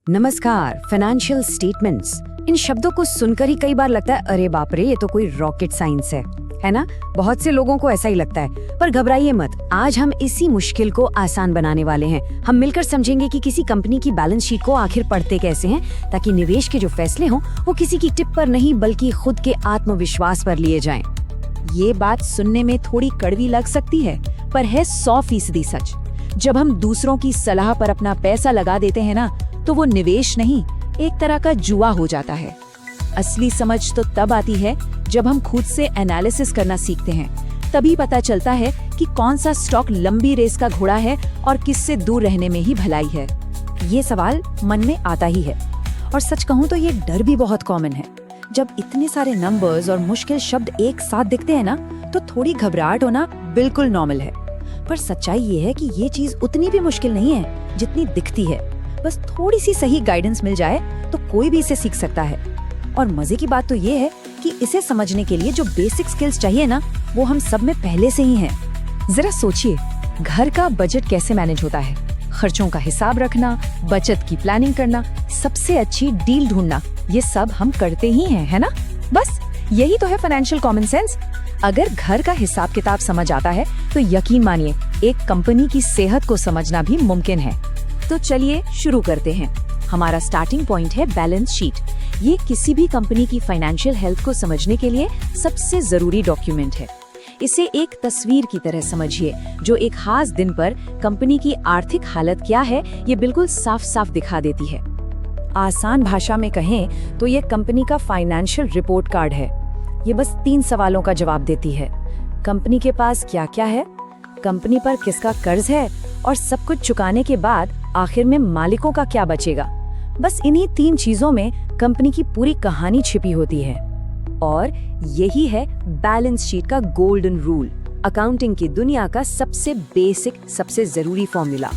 नमस्कार। Financial statements, इन शब्दों को सुनकर ही कई बार लगता है अरे बाप रे, ये तो कोई रॉकेट साइंस है ना। बहुत से लोगों को ऐसा ही लगता है, पर घबराइए मत। आज हम इसी मुश्किल को आसान बनाने वाले हैं। हम मिलकर समझेंगे कि किसी कंपनी की बैलेंस शीट को आखिर पढ़ते कैसे हैं, ताकि निवेश के जो फैसले हों वो किसी की टिप पर नहीं बल्कि खुद के आत्मविश्वास पर लिए जाएं। ये बात सुनने में थोड़ी कड़वी लग सकती है, पर है 100% सच। जब हम दूसरों की सलाह पर अपना पैसा लगा देते हैं ना, तो वो निवेश नहीं, एक तरह का जुआ हो जाता है। असली समझ तो तब आती है जब हम खुद से एनालिसिस करना सीखते हैं। तभी पता चलता है कि कौन सा स्टॉक लंबी रेस का घोड़ा है और किससे दूर रहने में ही भलाई है। ये सवाल मन में आता ही है, और सच कहूँ तो ये डर भी बहुत कॉमन है। जब इतने सारे नंबर्स और मुश्किल शब्द एक साथ दिखते हैं ना, तो थोड़ी घबराहट होना बिल्कुल नॉर्मल है। पर सच्चाई ये है कि ये चीज उतनी भी मुश्किल नहीं है जितनी दिखती है। बस थोड़ी सी सही गाइडेंस मिल जाए तो कोई भी इसे सीख सकता है। और मजे की बात तो ये है कि इसे समझने के लिए जो बेसिक स्किल्स चाहिए ना, वो हम सब में पहले से ही हैं। जरा सोचिए, घर का बजट कैसे मैनेज होता है, खर्चों का हिसाब रखना, बचत की प्लानिंग करना, सबसे अच्छी डील ढूंढना, ये सब हम करते ही हैं, है ना। बस यही तो है फाइनेंशियल कॉमन सेंस। अगर घर का हिसाब किताब समझ आता है तो यकीन मानिए एक कंपनी की सेहत को समझना भी मुमकिन है। तो चलिए शुरू करते हैं। हमारा स्टार्टिंग पॉइंट है बैलेंस शीट। ये किसी भी कंपनी की फाइनेंशियल हेल्थ को समझने के लिए सबसे जरूरी डॉक्यूमेंट है। इसे एक तस्वीर की तरह समझिए, जो एक खास दिन पर कंपनी की आर्थिक हालत क्या है ये बिल्कुल साफ साफ दिखा देती है। आसान भाषा में कहें तो ये कंपनी का फाइनेंशियल रिपोर्ट कार्ड है। ये बस 3 सवालों का जवाब देती है। कंपनी के पास क्या क्या है, कंपनी पर किसका कर्ज है, और सब कुछ चुकाने के बाद आखिर में मालिकों का क्या बचेगा। बस इन्हीं 3 चीजों में कंपनी की पूरी कहानी छिपी होती है। और यही है बैलेंस शीट का गोल्डन रूल, अकाउंटिंग की दुनिया का सबसे बेसिक, सबसे जरूरी फॉर्मूला।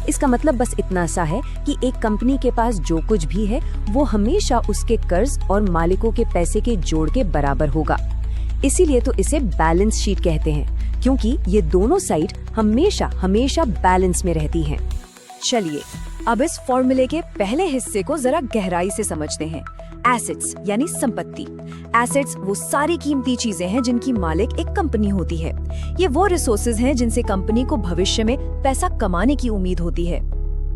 इसका मतलब बस इतना सा है कि एक कंपनी के पास जो कुछ भी है वो हमेशा उसके कर्ज और मालिकों के पैसे के जोड़ के बराबर होगा। इसीलिए तो इसे बैलेंस शीट कहते हैं, क्योंकि ये दोनों साइड हमेशा हमेशा बैलेंस में रहती हैं। चलिए अब इस फॉर्मूले के पहले हिस्से को जरा गहराई से समझते हैं। एसेट्स यानी संपत्ति। एसेट्स वो सारी कीमती चीजें हैं जिनकी मालिक एक कंपनी होती है। ये वो रिसोर्सेज हैं जिनसे कंपनी को भविष्य में पैसा कमाने की उम्मीद होती है।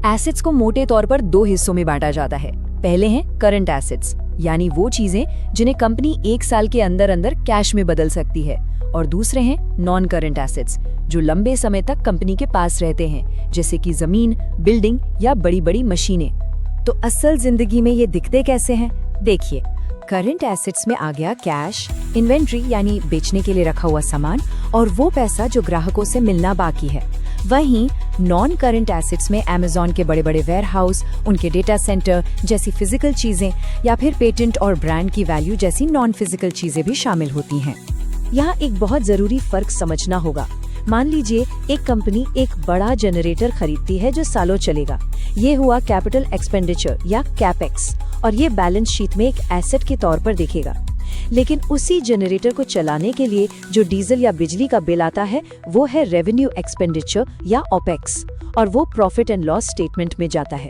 एसेट्स को मोटे तौर पर 2 हिस्सों में बांटा जाता है। पहले हैं करंट एसेट्स, यानी वो चीजें जिन्हें कंपनी 1 साल के अंदर अंदर कैश में बदल सकती है, और दूसरे हैं नॉन करंट एसेट्स, जो लंबे समय तक कंपनी के पास रहते हैं, जैसे कि जमीन, बिल्डिंग या बड़ी बड़ी मशीनें। तो असल जिंदगी में ये दिखते कैसे हैं? देखिए, करंट एसेट्स में आ गया कैश, इन्वेंट्री यानी बेचने के लिए रखा हुआ सामान, और वो पैसा जो ग्राहकों से मिलना बाकी है। वहीं नॉन करंट एसेट्स में अमेज़न के बड़े बड़े वेयर हाउस, उनके डेटा सेंटर जैसी फिजिकल चीजें, या फिर पेटेंट और ब्रांड की वैल्यू जैसी नॉन फिजिकल चीजें भी शामिल होती हैं। यहाँ एक बहुत जरूरी फर्क समझना होगा। मान लीजिए एक कंपनी एक बड़ा जनरेटर खरीदती है जो सालों चलेगा। ये हुआ कैपिटल एक्सपेंडिचर या कैपेक्स, और ये बैलेंस शीट में एक एसेट के तौर पर दिखेगा। लेकिन उसी जनरेटर को चलाने के लिए जो डीजल या बिजली का बिल आता है वो है रेवेन्यू एक्सपेंडिचर या ओपेक्स, और वो प्रॉफिट एंड लॉस स्टेटमेंट में जाता है।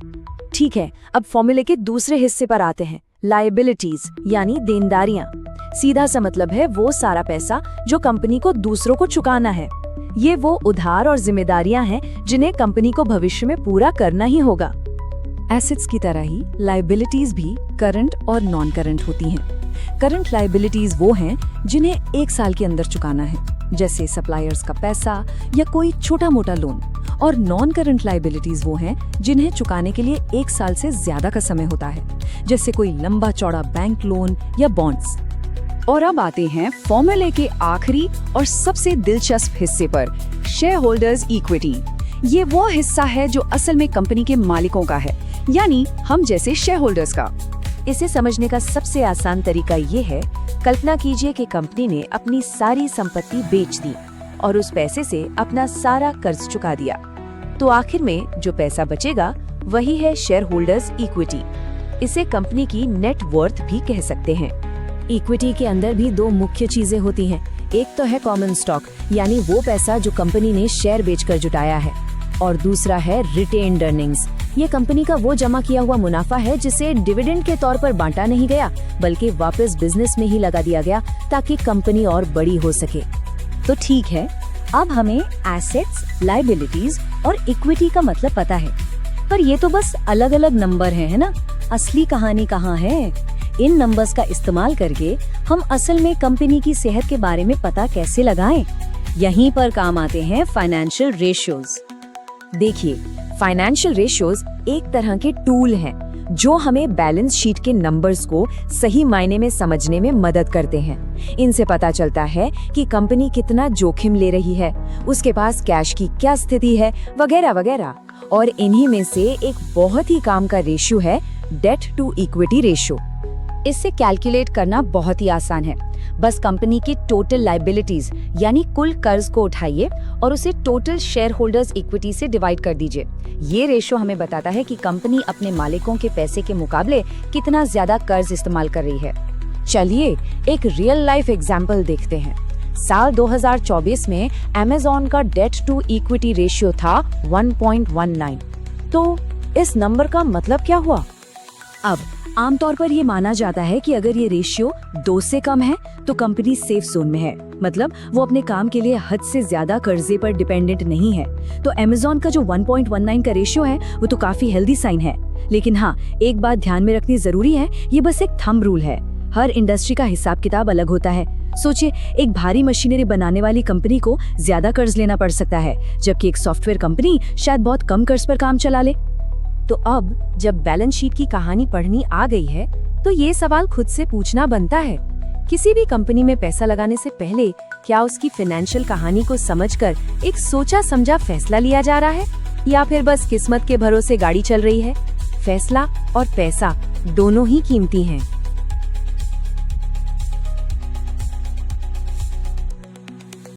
ठीक है, अब फॉर्मूले के दूसरे हिस्से पर आते हैं, लायबिलिटीज यानी देनदारियां। सीधा सा मतलब है वो सारा पैसा जो कंपनी को दूसरों को चुकाना है। ये वो उधार और जिम्मेदारियां हैं जिन्हें कंपनी को भविष्य में पूरा करना ही होगा। एसेट्स की तरह ही लायबिलिटीज भी करंट और नॉन करंट होती हैं। करंट लायबिलिटीज वो हैं जिन्हें 1 साल के अंदर चुकाना है, जैसे सप्लायर्स का पैसा या कोई छोटा मोटा लोन। और नॉन करंट लायबिलिटीज वो हैं जिन्हें चुकाने के लिए 1 साल से ज्यादा का समय होता है, जैसे कोई लंबा चौड़ा बैंक लोन या बॉन्ड्स। और अब आते हैं फॉर्मूले के आखिरी और सबसे दिलचस्प हिस्से पर, शेयर होल्डर्स इक्विटी। ये वो हिस्सा है जो असल में कंपनी के मालिकों का है, यानी हम जैसे शेयर होल्डर्स का। इसे समझने का सबसे आसान तरीका ये है, कल्पना कीजिए कि कंपनी ने अपनी सारी संपत्ति बेच दी और उस पैसे से अपना सारा कर्ज चुका दिया। तो आखिर में जो पैसा बचेगा वही है शेयर होल्डर्स इक्विटी। इसे कंपनी की नेट वर्थ भी कह सकते हैं। इक्विटी के अंदर भी 2 मुख्य चीजें होती हैं। एक तो है कॉमन स्टॉक, यानी वो पैसा जो कंपनी ने शेयर बेचकर जुटाया है, और दूसरा है रिटेन्ड अर्निंग्स, ये कंपनी का वो जमा किया हुआ मुनाफा है जिसे डिविडेंड के तौर पर बांटा नहीं गया, बल्कि वापस बिजनेस में ही लगा दिया गया ताकि कंपनी और बड़ी हो सके। तो ठीक है, अब हमें एसेट्स, लायबिलिटीज और इक्विटी का मतलब पता है, पर ये तो बस अलग अलग नंबर है ना? असली कहानी कहाँ है? इन नंबर्स का इस्तेमाल करके हम असल में कंपनी की सेहत के बारे में पता कैसे लगाएं? यहीं पर काम आते हैं फाइनेंशियल रेशियोज। देखिए, फाइनेंशियल रेशियोज एक तरह के टूल हैं जो हमें बैलेंस शीट के नंबर्स को सही मायने में समझने में मदद करते हैं। इनसे पता चलता है कि कंपनी कितना जोखिम ले रही है, उसके पास कैश की क्या स्थिति है, वगैरह वगैरह। और इन्हीं में से एक बहुत ही काम का रेशियो है डेट टू इक्विटी रेशियो। इससे कैलकुलेट करना बहुत ही आसान है। बस कंपनी की टोटल लायबिलिटीज यानी कुल कर्ज को उठाइए और उसे टोटल शेयर होल्डर्स इक्विटी से डिवाइड कर दीजिए। ये रेशियो हमें बताता है कि कंपनी अपने मालिकों के पैसे के मुकाबले कितना ज्यादा कर्ज इस्तेमाल कर रही है। चलिए एक रियल लाइफ एग्जाम्पल देखते हैं। साल 2024 में अमेज़न का डेट टू इक्विटी रेशियो था 1.19। तो इस नंबर का मतलब क्या हुआ? अब आमतौर पर ये माना जाता है कि अगर ये रेशियो 2 से कम है तो कंपनी सेफ जोन में है, मतलब वो अपने काम के लिए हद से ज्यादा कर्जे पर डिपेंडेंट नहीं है। तो अमेज़न का जो 1.19 का रेशियो है वो तो काफी हेल्दी साइन है। लेकिन हाँ, एक बात ध्यान में रखनी जरूरी है, ये बस एक थंब रूल है। हर इंडस्ट्री का हिसाब किताब अलग होता है। सोचिए, एक भारी मशीनरी बनाने वाली कंपनी को ज्यादा कर्ज लेना पड़ सकता है, जबकि एक सॉफ्टवेयर कंपनी शायद बहुत कम कर्ज पर काम चला ले। तो अब जब बैलेंस शीट की कहानी पढ़नी आ गई है, तो ये सवाल खुद से पूछना बनता है, किसी भी कंपनी में पैसा लगाने से पहले क्या उसकी फाइनेंशियल कहानी को समझकर एक सोचा समझा फैसला लिया जा रहा है, या फिर बस किस्मत के भरोसे गाड़ी चल रही है? फैसला और पैसा दोनों ही कीमती हैं।